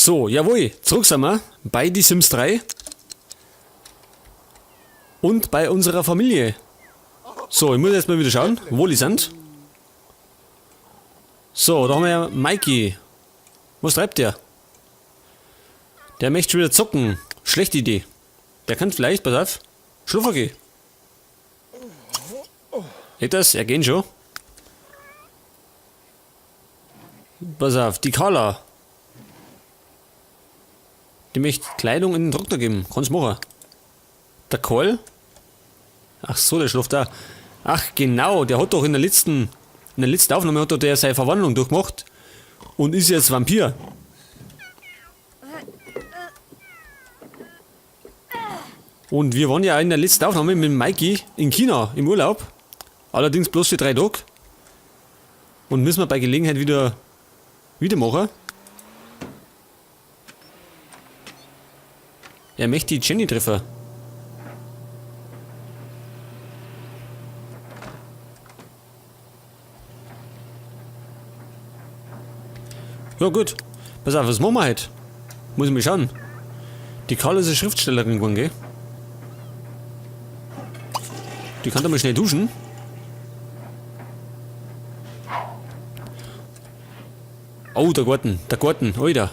So, jawohl, zurück sind wir bei Die Sims 3 und bei unserer Familie. So, ich muss jetzt mal wieder schauen, wo die sind. So, da haben wir ja Mikey. Was treibt der? Der möchte schon wieder zocken. Schlechte Idee. Der kann vielleicht, pass auf, schlafen gehen. Seht das? Er geht schon. Pass auf, die Carla. Die möchte Kleidung in den Trockner geben. Kannst machen. Der Karl. Ach so, der schläft da. Ach genau, der hat doch in der letzten Aufnahme hat doch der seine Verwandlung durchgemacht und ist jetzt Vampir. Und wir waren ja in der letzten Aufnahme mit Mikey in China im Urlaub. Allerdings bloß für 3 Tage. Und müssen wir bei Gelegenheit wieder machen. Er möchte die Jenny treffen. Ja gut. Pass auf, was machen wir heute? Muss ich mal schauen. Die Carla ist eine Schriftstellerin geworden, gell? Die kann da mal schnell duschen. Oh, der Garten, Alter.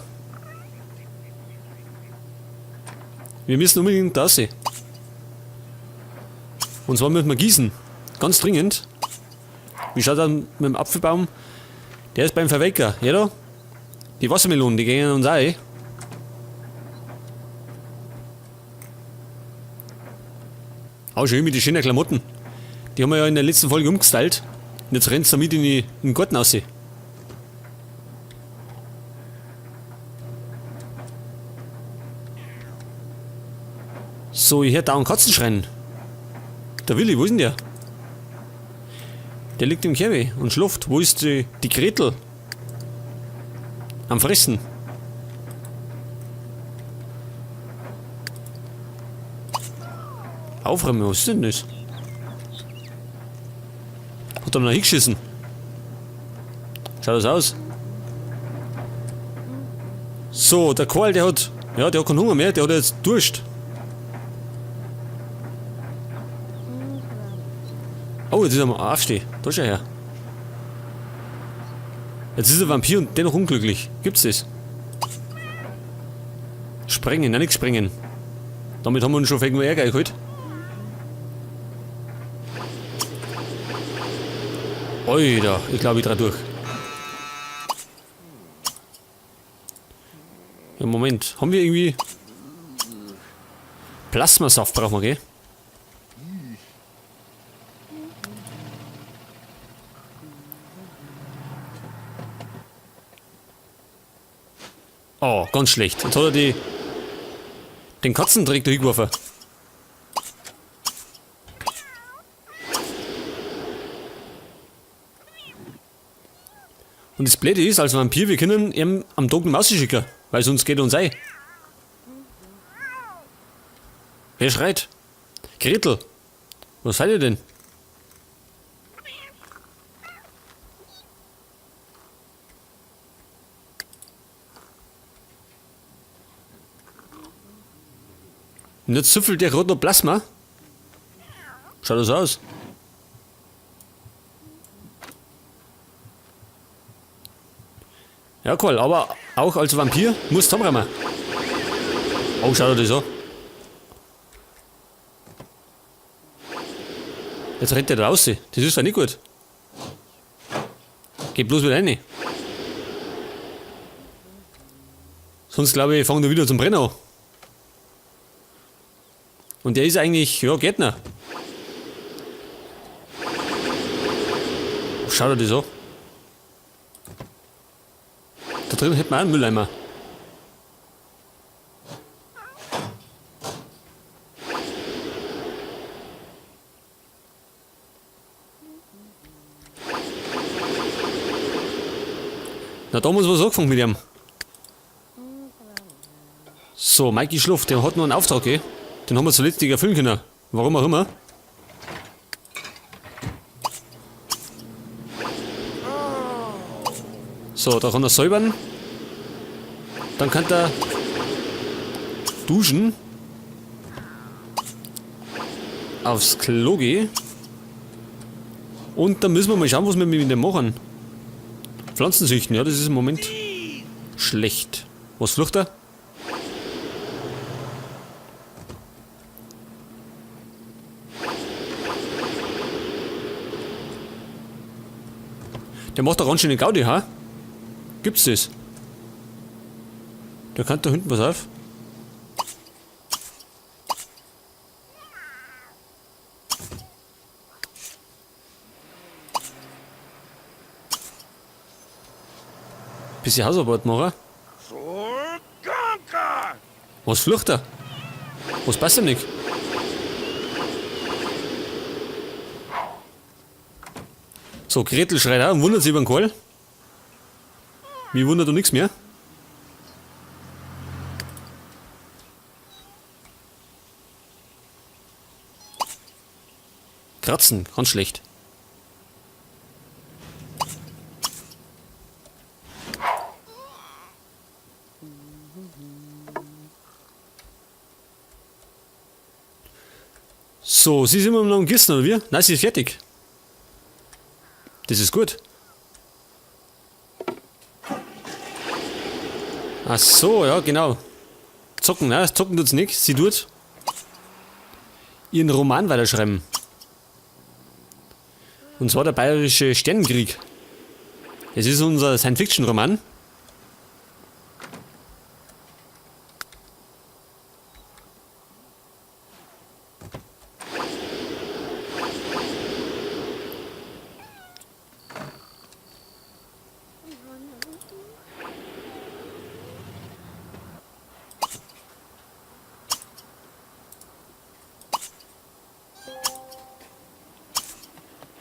Wir müssen unbedingt da sehen. Und zwar müssen wir gießen. Ganz dringend. Wie schaut das mit dem Apfelbaum? Der ist beim Verwecker. Ja da? Die Wassermelonen, die gehen uns auch. Auch schön mit den schönen Klamotten. Die haben wir ja in der letzten Folge umgestylt. Und jetzt rennt es damit in den Garten raus. So, ich höre da einen Katzen schreien. Der Willi, wo ist denn der? Der liegt im Kerbe und schläft. Wo ist die Gretel? Am Fressen. Aufräumen, was ist denn das? Hat er noch hingeschissen? Schaut das aus? So, der Karl, der hat keinen Hunger mehr, der hat jetzt Durst. Oh, jetzt ist er am Aufstehen. Da schau her. Jetzt ist er Vampir und dennoch unglücklich. Gibt's das? Sprengen, nein, nix sprengen. Damit haben wir uns schon irgendwo Ärger geholt. Alter, ich glaube, ich dreh durch. Ja, Moment. Haben wir irgendwie... Plasmasaft brauchen wir, gell? Oh, ganz schlecht. Jetzt hat er den Katzendreck da hingeworfen. Und das Blöde ist, als Vampir, wir können ihm am Tag eine Maus schicken, weil sonst geht er uns ein. Wer schreit? Gretel, was seid ihr denn? Und jetzt süffelt der gerade noch Plasma. Schaut das aus. Ja, cool, aber auch als Vampir muss zusammenräumen. Oh, schaut das an. Jetzt rennt der da raus. Das ist ja nicht gut. Geht bloß wieder rein. Sonst glaube ich, fangen wir wieder zum Brennen an. Und der ist eigentlich, ja, Gärtner. Schaut er das an. Da drin hätten wir auch einen Mülleimer. Na, da muss was angefangen mit ihm. So, Mikey schläft, der hat noch einen Auftrag, gell? Den haben wir zuletzt nicht erfüllen können. Warum auch immer. So, da kann er säubern. Dann kann er duschen. Aufs Klo gehen. Und dann müssen wir mal schauen, was wir mit dem machen. Pflanzen züchten, ja, das ist im Moment schlecht. Was flucht er? Der macht da ganz schön eine Gaudi, ha? Gibt's das? Der kann da hinten was auf. Bisschen Hausarbeit machen. Was flucht er? Was passt ihm nicht? So, Gretel schreit auch und wundert sich über den Kohl. Mich wundert doch nichts mehr. Kratzen, ganz schlecht. So, sie sind immer noch am Gießen, oder wie? Nein, sie ist fertig. Das ist gut. Ach so, ja, genau. Zocken, ne? Zocken tut's nicht. Sie tut ihren Roman weiterschreiben. Und zwar der Bayerische Sternenkrieg. Es ist unser Science-Fiction-Roman.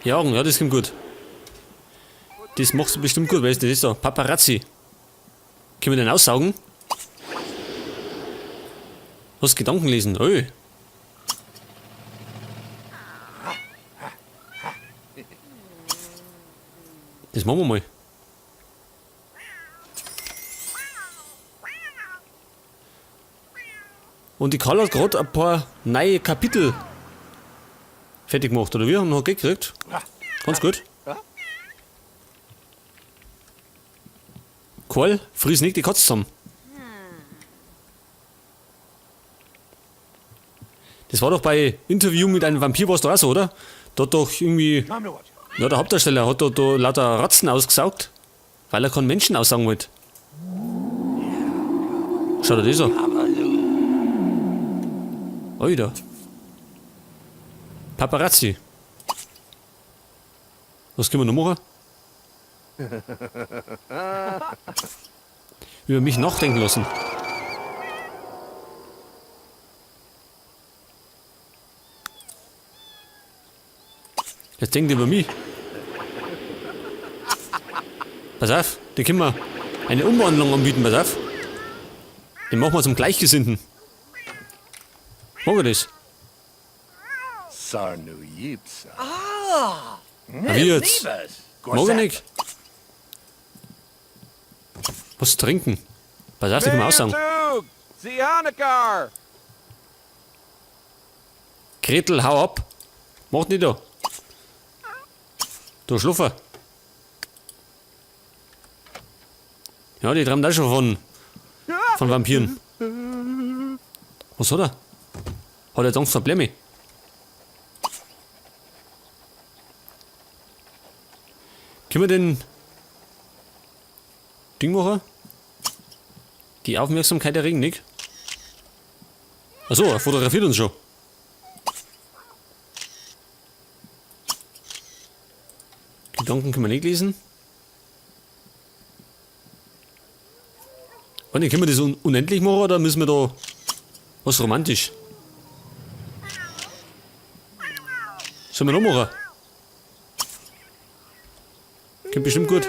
Ja, ja, das kommt gut. Das machst du bestimmt gut, weißt du, das ist so. Paparazzi. Können wir den aussaugen? Hast du Gedanken lesen? Oh. Das machen wir mal. Und die Karl hat gerade ein paar neue Kapitel fertig gemacht, oder wir haben noch gekriegt. Ganz gut. Karl, friss nicht die Katze zusammen. Das war doch bei Interview mit einem Vampir, war's doch auch so, oder? Da hat doch irgendwie, ja, der Hauptdarsteller hat da lauter Ratzen ausgesaugt, weil er keinen Menschen aussaugen wollte. Schaut dir das an. Alter. Paparazzi. Was können wir noch machen? Über mich nachdenken lassen. Jetzt denkt ihr über mich. Pass auf, den können wir eine Umwandlung anbieten, pass auf. Den machen wir zum Gleichgesinnten. Machen wir das? Wie jetzt? Mag ich nicht. Was trinken? Pass auf, den können wir aussagen. Gretel, hau ab. Mach nicht da. Du Schluffer. Ja, die träumen da schon von Vampiren. Was hat er? Hat er jetzt Angst vor Blämme? Können wir den Ding machen? Die Aufmerksamkeit erregen, nicht? Achso, er fotografiert uns schon. Gedanken können wir nicht lesen. Warte, können wir das unendlich machen oder müssen wir da was romantisch? Sollen wir noch machen? Kommt bestimmt gut.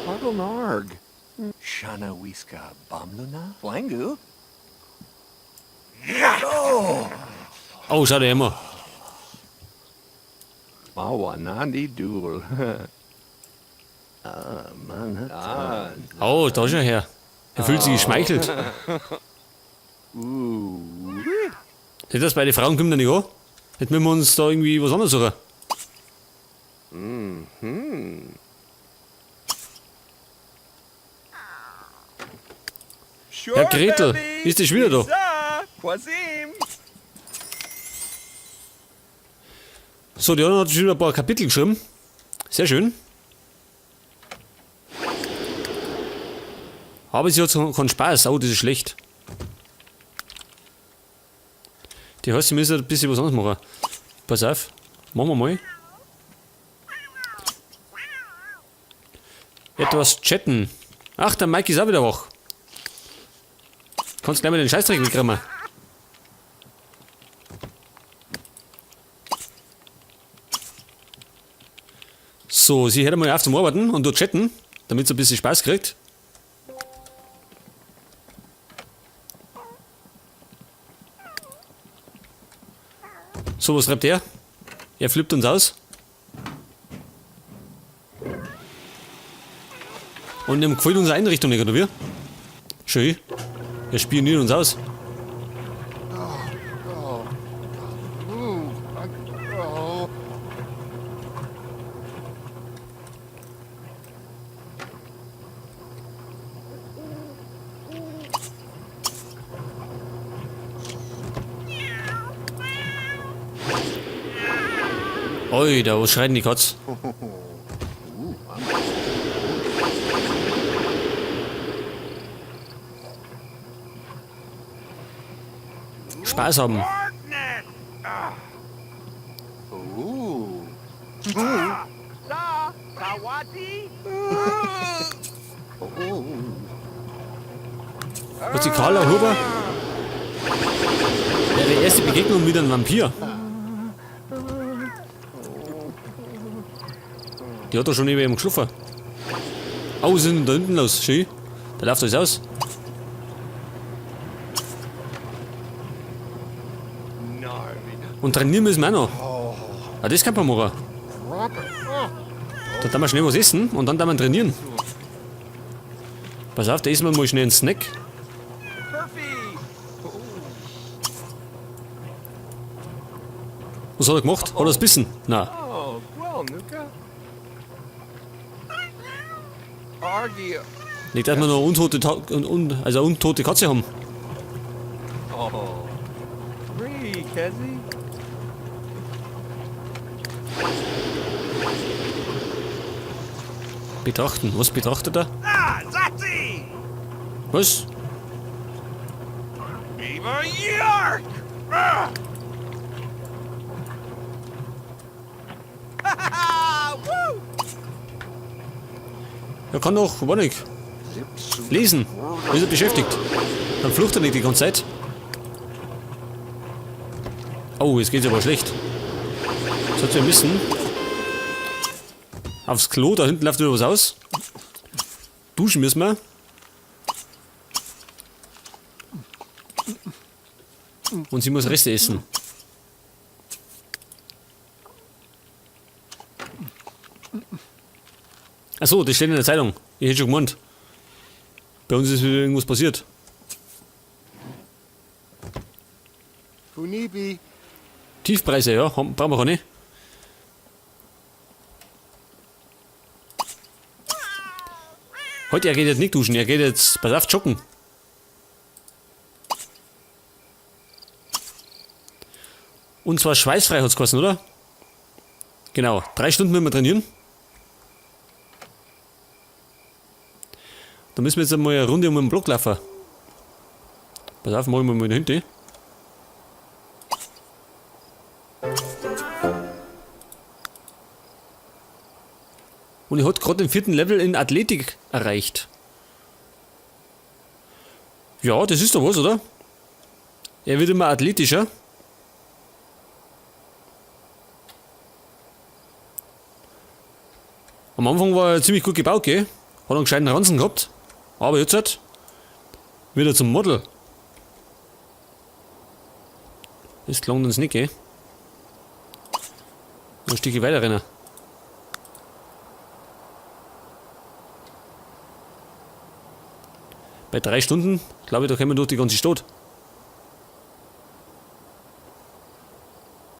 Argonarg. Shana Wiska Bamluna? Flangu? Oh, schau dir immer. Mawanandi Dul. Oh, da ist er her. Er fühlt sich geschmeichelt. Nicht, dass bei den Frauen kommt er nicht an. Hätten wir uns da irgendwie was anderes suchen. Sure, Ja, Gretel, Baby. ist die schon wieder da? Lisa, Quasim. So, die anderen hat schon wieder ein paar Kapitel geschrieben. Sehr schön. Aber sie hat so keinen Spaß. Oh, das ist schlecht. Die heißt, sie müssen ein bisschen was anderes machen. Pass auf. Machen wir mal. Etwas chatten. Ach, der Mike ist auch wieder wach. Kannst gleich mal den Scheißdreck mitkriegen. So, sie hört mal auf zum Arbeiten und dort chatten, damit sie ein bisschen Spaß kriegt. So, was treibt er? Er flippt uns aus. Und ihm gefällt unsere Einrichtung nicht, oder wie? Schön. Er spioniert uns aus. Oi, da was schreit denn die Katz? Spaß haben. Darkness. Da, Kawati. Was die Carla Huber? Ihre erste Begegnung mit einem Vampir. Die hat doch schon neben ihm geschlafen. Oh, was ist denn da hinten los? Schön. Da läuft alles aus. Und trainieren müssen wir auch noch. Ah, das kann man machen. Da kann man schnell was essen und dann kann man trainieren. Pass auf, da essen wir mal schnell einen Snack. Perfy. Was hat er gemacht? Hat er es bissen? Nein. Oh, well, Nuka. Argy. Nicht, dass wir noch eine untote Katze haben. Oh. Free, Kezzy. Betrachten. Was betrachtet er? Ah, Zazi. Was? Beaver York. Ah. Woo. Er kann doch, war nicht. Lesen. Ist er beschäftigt. Dann flucht er nicht die ganze Zeit. Oh, jetzt geht's aber schlecht. Jetzt wir müssen aufs Klo, da hinten läuft wieder was aus. Duschen müssen wir. Und sie muss Reste essen. Achso, das steht in der Zeitung. Ich hätte schon gemeint. Bei uns ist wieder irgendwas passiert. Hunibi. Tiefpreise, ja, brauchen wir auch nicht. Heute, er geht jetzt nicht duschen, er geht jetzt, pass auf, joggen. Und zwar schweißfrei hat es gekostet, oder? Genau, 3 Stunden müssen wir trainieren. Da müssen wir jetzt einmal eine Runde um den Block laufen. Pass auf, machen wir mal dahinter. Und er hat gerade den 4. Level in Athletik erreicht. Ja, das ist doch was, oder? Er wird immer athletischer. Am Anfang war er ziemlich gut gebaut, gell? Hat einen gescheiten Ranzen gehabt. Aber jetzt halt wieder zum Model. Das klang uns nicht, gell? Ein Stück weiter rennen. Bei 3 Stunden, glaube ich, da kommen wir durch die ganze Stadt.